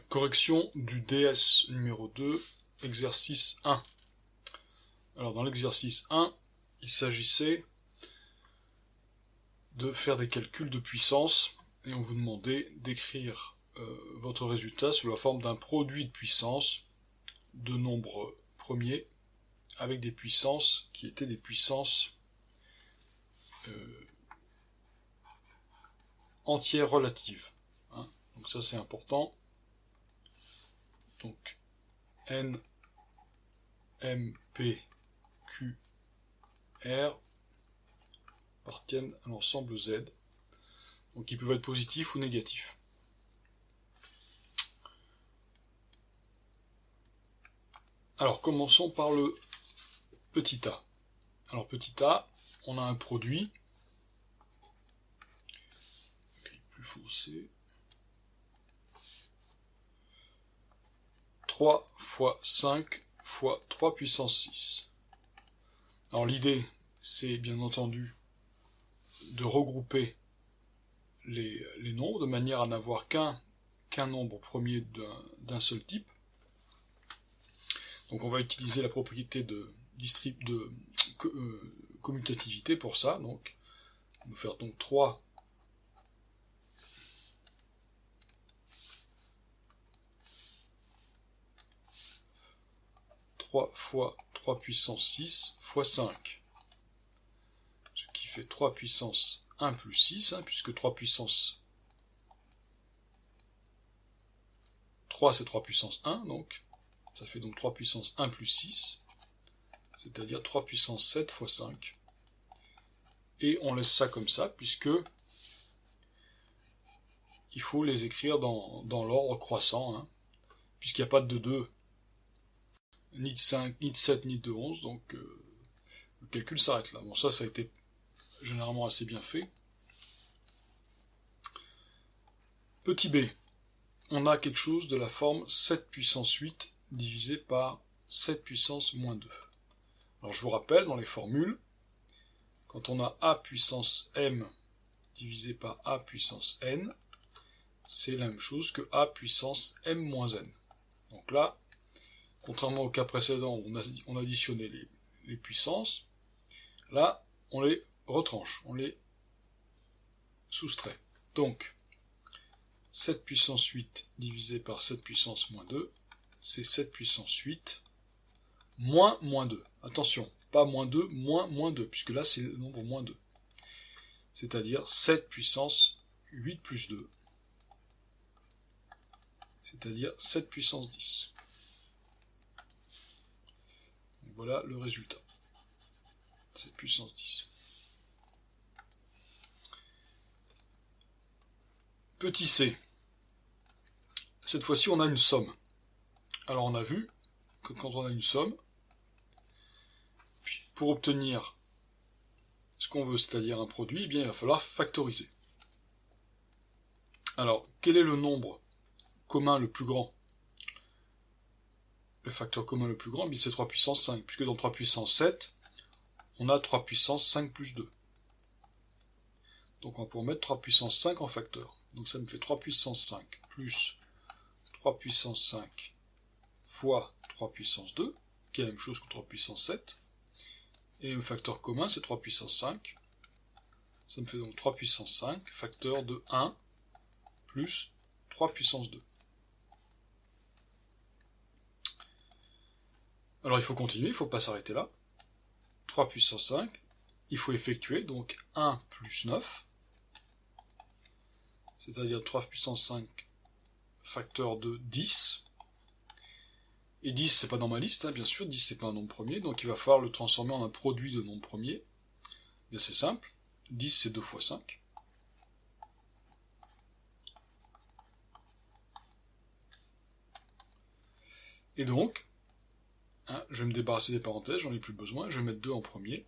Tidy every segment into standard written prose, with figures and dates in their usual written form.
Correction du DS numéro 2, exercice 1. Alors dans l'exercice 1, il s'agissait de faire des calculs de puissance et on vous demandait d'écrire votre résultat sous la forme d'un produit de puissance de nombres premiers avec des puissances qui étaient des puissances entières relatives. Donc ça c'est important. Donc N, M, P, Q, R appartiennent à l'ensemble Z. Donc ils peuvent être positifs ou négatifs. Alors commençons par le petit a. Alors petit a, on a un produit plus foncé. 3 fois 5 fois 3 puissance 6. Alors l'idée, c'est bien entendu de regrouper les nombres de manière à n'avoir qu'un nombre premier d'un seul type. Donc on va utiliser la propriété de commutativité pour ça. Donc on va faire donc 3 fois 3 puissance 6 fois 5. Ce qui fait 3 puissance 1 plus 6, puisque 3 puissance 3 c'est 3 puissance 1, donc ça fait donc 3 puissance 1 plus 6, c'est-à-dire 3 puissance 7 fois 5. Et on laisse ça comme ça, puisque il faut les écrire dans l'ordre croissant, puisqu'il n'y a pas de 2, ni de 5, ni de 7, ni de 11, donc le calcul s'arrête là. Bon, ça a été généralement assez bien fait. Petit b, on a quelque chose de la forme 7 puissance 8 divisé par 7 puissance moins 2. Alors je vous rappelle, dans les formules, quand on a a puissance m divisé par a puissance n, c'est la même chose que a puissance m moins n. Donc là, contrairement au cas précédent où on additionnait les puissances, là, on les retranche, on les soustrait. Donc, 7 puissance 8 divisé par 7 puissance moins 2, c'est 7 puissance 8 moins 2. Attention, pas moins 2, moins 2, puisque là c'est le nombre moins 2. C'est-à-dire 7 puissance 8 plus 2, c'est-à-dire 7 puissance 10. Donc voilà le résultat. 7 puissance 10. Petit c. Cette fois-ci, on a une somme. Alors on a vu que quand on a une somme, pour obtenir ce qu'on veut, c'est-à-dire un produit, eh bien, il va falloir factoriser. Alors, quel est le nombre commun le plus grand? Le facteur commun le plus grand, c'est 3 puissance 5, puisque dans 3 puissance 7, on a 3 puissance 5 plus 2. Donc on va pouvoir mettre 3 puissance 5 en facteur. Donc ça me fait 3 puissance 5 plus 3 puissance 5 fois 3 puissance 2, qui est la même chose que 3 puissance 7. Et le facteur commun, c'est 3 puissance 5. Ça me fait donc 3 puissance 5, facteur de 1, plus 3 puissance 2. Alors il faut continuer, il ne faut pas s'arrêter là. 3 puissance 5, il faut effectuer, donc 1 plus 9, c'est-à-dire 3 puissance 5, facteur de 10. Et 10, c'est pas dans ma liste, bien sûr, 10 c'est pas un nombre premier, donc il va falloir le transformer en un produit de nombre premier. Bien c'est simple, 10 c'est 2 fois 5. Et donc, je vais me débarrasser des parenthèses, j'en ai plus besoin, je vais mettre 2 en premier.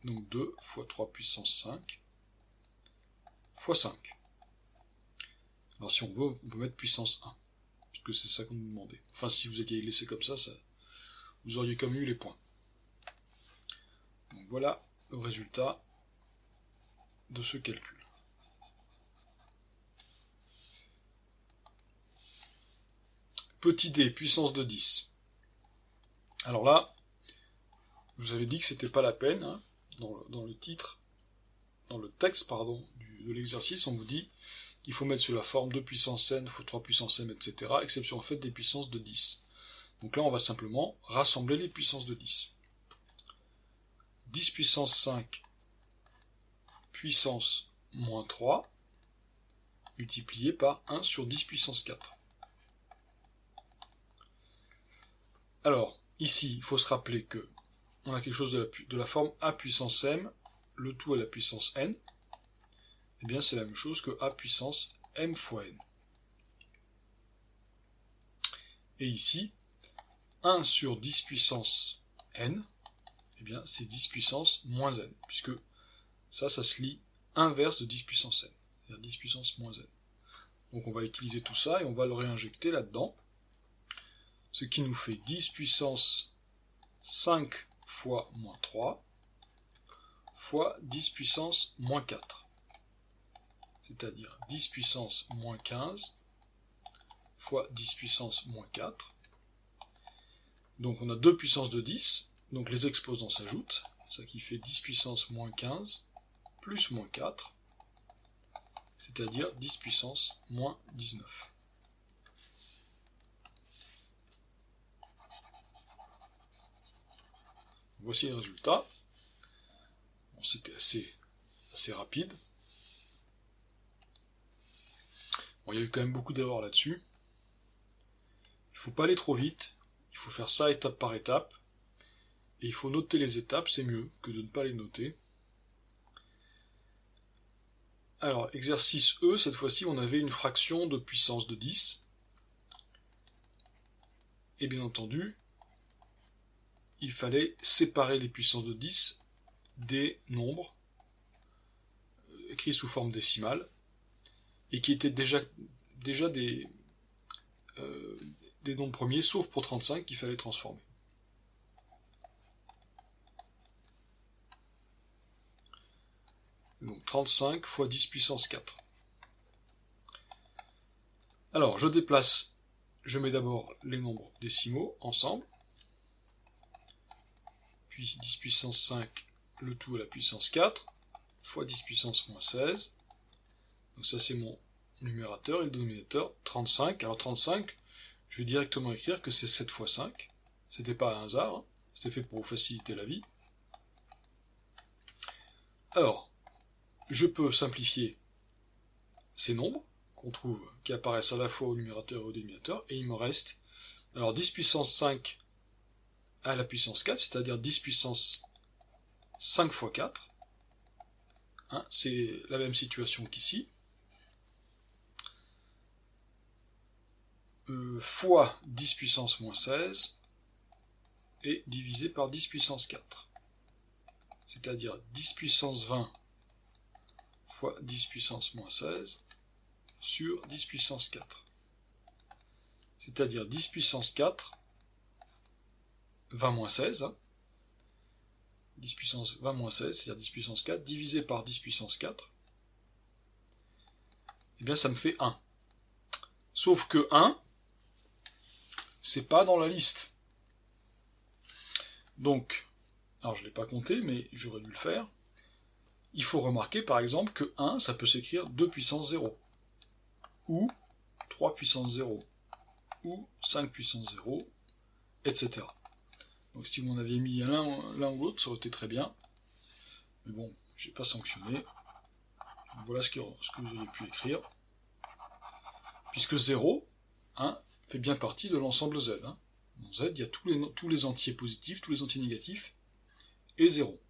Donc 2 fois 3 puissance 5 fois 5. Alors si on veut, on peut mettre puissance 1, puisque c'est ça qu'on nous demandait. Enfin, si vous aviez laissé comme ça, vous auriez quand même eu les points. Donc voilà le résultat de ce calcul. Petit d, puissance de 10. Alors là, je vous avais dit que c'était pas la peine, hein, dans le titre, dans le texte, pardon, de l'exercice, on vous dit qu'il faut mettre sous la forme 2 puissance n fois 3 puissance m, etc., exception en fait des puissances de 10. Donc là, on va simplement rassembler les puissances de 10. 10 puissance 5 puissance moins 3 multiplié par 1 sur 10 puissance 4. Alors, ici, il faut se rappeler que on a quelque chose de la forme a puissance m, le tout à la puissance n. Eh bien, c'est la même chose que a puissance m fois n. Et ici, 1 sur 10 puissance n, eh bien, c'est 10 puissance moins n, puisque ça se lit inverse de 10 puissance n, c'est-à-dire 10 puissance moins n. Donc on va utiliser tout ça et on va le réinjecter là-dedans, ce qui nous fait 10 puissance 5 fois moins 3 fois 10 puissance moins 4, c'est-à-dire 10 puissance moins 15 fois 10 puissance moins 4. Donc on a 2 puissances de 10, donc les exposants s'ajoutent, ça qui fait 10 puissance moins 15 plus moins 4, c'est-à-dire 10 puissance moins 19. Voici le résultat. Bon, c'était assez rapide. Bon, il y a eu quand même beaucoup d'erreurs là-dessus. Il ne faut pas aller trop vite, il faut faire ça étape par étape, et il faut noter les étapes, c'est mieux que de ne pas les noter. Alors, exercice E, cette fois-ci, on avait une fraction de puissance de 10. Et bien entendu, il fallait séparer les puissances de 10 des nombres écrits sous forme décimale, et qui étaient déjà des nombres premiers, sauf pour 35 qu'il fallait transformer. Donc 35 fois 10 puissance 4. Alors, je mets d'abord les nombres décimaux ensemble, puis 10 puissance 5, le tout à la puissance 4, fois 10 puissance moins 16. Donc ça c'est mon numérateur et le dénominateur, 35. Alors 35, je vais directement écrire que c'est 7 fois 5. C'était pas un hasard, hein. C'était fait pour vous faciliter la vie. Alors, je peux simplifier ces nombres qu'on trouve, qui apparaissent à la fois au numérateur et au dénominateur, et il me reste alors 10 puissance 5 à la puissance 4, c'est-à-dire 10 puissance 5 fois 4. Hein, c'est la même situation qu'ici. Fois 10 puissance moins 16 et divisé par 10 puissance 4. C'est-à-dire 10 puissance 20 fois 10 puissance moins 16 sur 10 puissance 4. C'est-à-dire 10 puissance 4, 20 moins 16, hein. 10 puissance 20 moins 16, c'est-à-dire 10 puissance 4, divisé par 10 puissance 4, et bien ça me fait 1. Sauf que 1, c'est pas dans la liste. Donc, alors je ne l'ai pas compté, mais j'aurais dû le faire. Il faut remarquer par exemple que 1, ça peut s'écrire 2 puissance 0, ou 3 puissance 0, ou 5 puissance 0, etc. Donc si vous m'en aviez mis l'un ou l'autre, ça aurait été très bien. Mais bon, j'ai pas sanctionné. Donc voilà ce que vous auriez pu écrire. Puisque 0, hein, fait bien partie de l'ensemble Z. Hein. Dans Z, il y a tous les entiers positifs, tous les entiers négatifs, et 0.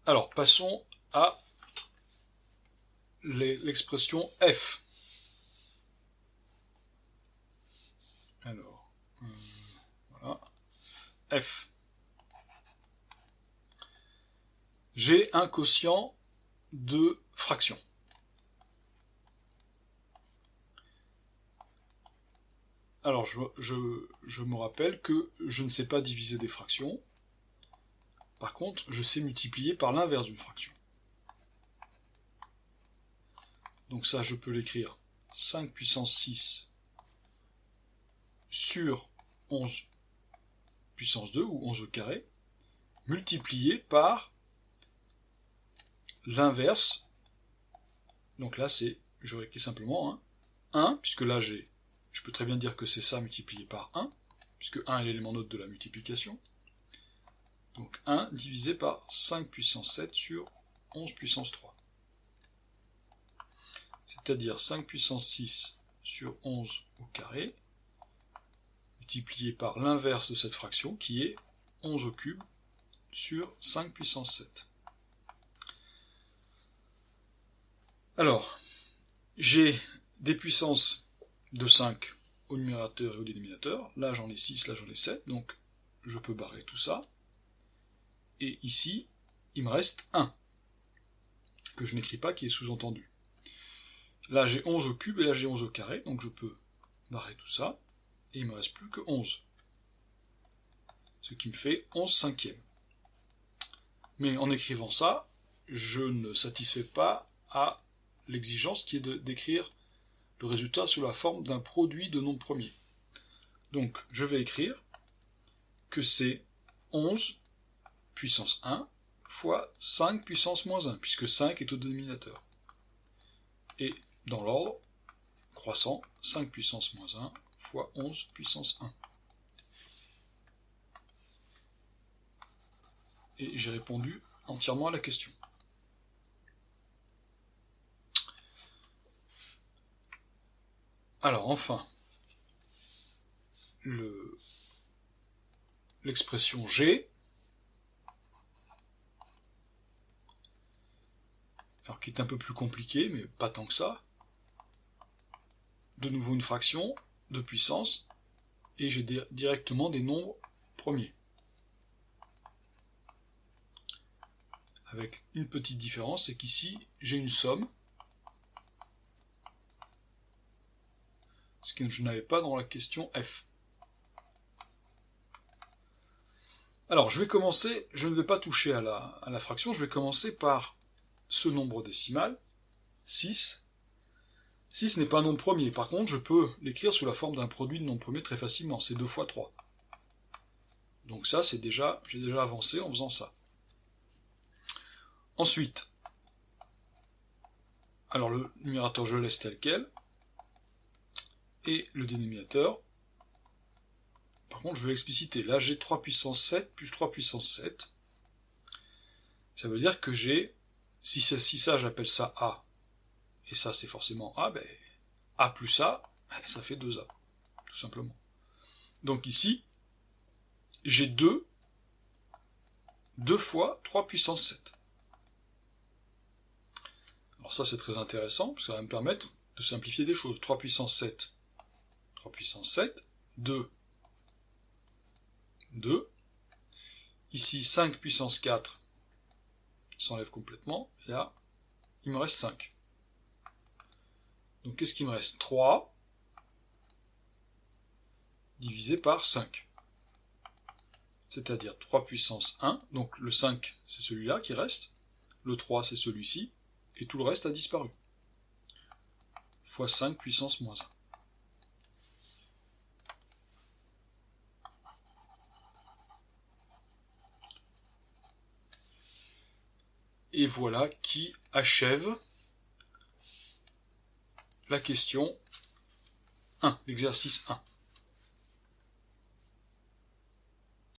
Alors, passons à l'expression F. Alors, voilà. F. J'ai un quotient de fraction. Alors, je me rappelle que je ne sais pas diviser des fractions. Par contre, je sais multiplier par l'inverse d'une fraction. Donc ça, je peux l'écrire 5 puissance 6 sur 11 puissance 2, ou 11 au carré, multiplié par l'inverse. Donc là, j'aurais écrit simplement 1, puisque là, je peux très bien dire que c'est ça multiplié par 1, puisque 1 est l'élément neutre de la multiplication. Donc 1 divisé par 5 puissance 7 sur 11 puissance 3. C'est-à-dire 5 puissance 6 sur 11 au carré, multiplié par l'inverse de cette fraction, qui est 11 au cube sur 5 puissance 7. Alors, j'ai des puissances de 5 au numérateur et au dénominateur. Là, j'en ai 6, là, j'en ai 7. Donc, je peux barrer tout ça. Et ici, il me reste 1, que je n'écris pas, qui est sous-entendu. Là, j'ai 11 au cube et là, j'ai 11 au carré. Donc, je peux barrer tout ça. Et il ne me reste plus que 11. Ce qui me fait 11 cinquièmes. Mais en écrivant ça, je ne satisfais pas à l'exigence qui est d'écrire le résultat sous la forme d'un produit de nombres premiers. Donc, je vais écrire que c'est 11 puissance 1 fois 5 puissance moins 1, puisque 5 est au dénominateur. Et dans l'ordre croissant, 5 puissance moins 1 fois 11 puissance 1. Et j'ai répondu entièrement à la question. Alors enfin, l'expression G, alors qui est un peu plus compliquée, mais pas tant que ça. De nouveau une fraction de puissance, et j'ai directement des nombres premiers. Avec une petite différence, c'est qu'ici, j'ai une somme, ce que je n'avais pas dans la question F. Alors, je vais commencer, je ne vais pas toucher à la fraction, je vais commencer par ce nombre décimal, 6. 6 n'est pas un nombre premier, par contre, je peux l'écrire sous la forme d'un produit de nombre premier très facilement, c'est 2 fois 3. Donc ça, j'ai déjà avancé en faisant ça. Ensuite, alors le numérateur, je le laisse tel quel, et le dénominateur, par contre, je vais l'expliciter. Là, j'ai 3 puissance 7 plus 3 puissance 7. Ça veut dire que j'ai, si ça, j'appelle ça A, et ça, c'est forcément A, ben, A plus A, ça fait 2A, tout simplement. Donc ici, j'ai 2 fois 3 puissance 7. Alors ça, c'est très intéressant, parce que ça va me permettre de simplifier des choses. 3 puissance 7, 3 puissance 7, 2, 2. Ici, 5 puissance 4 s'enlève complètement, et là, il me reste 5. Donc qu'est-ce qu'il me reste? 3 divisé par 5. C'est-à-dire 3 puissance 1, donc le 5 c'est celui-là qui reste, le 3 c'est celui-ci, et tout le reste a disparu. Fois 5 puissance moins 1. Et voilà qui achève la question 1, l'exercice 1.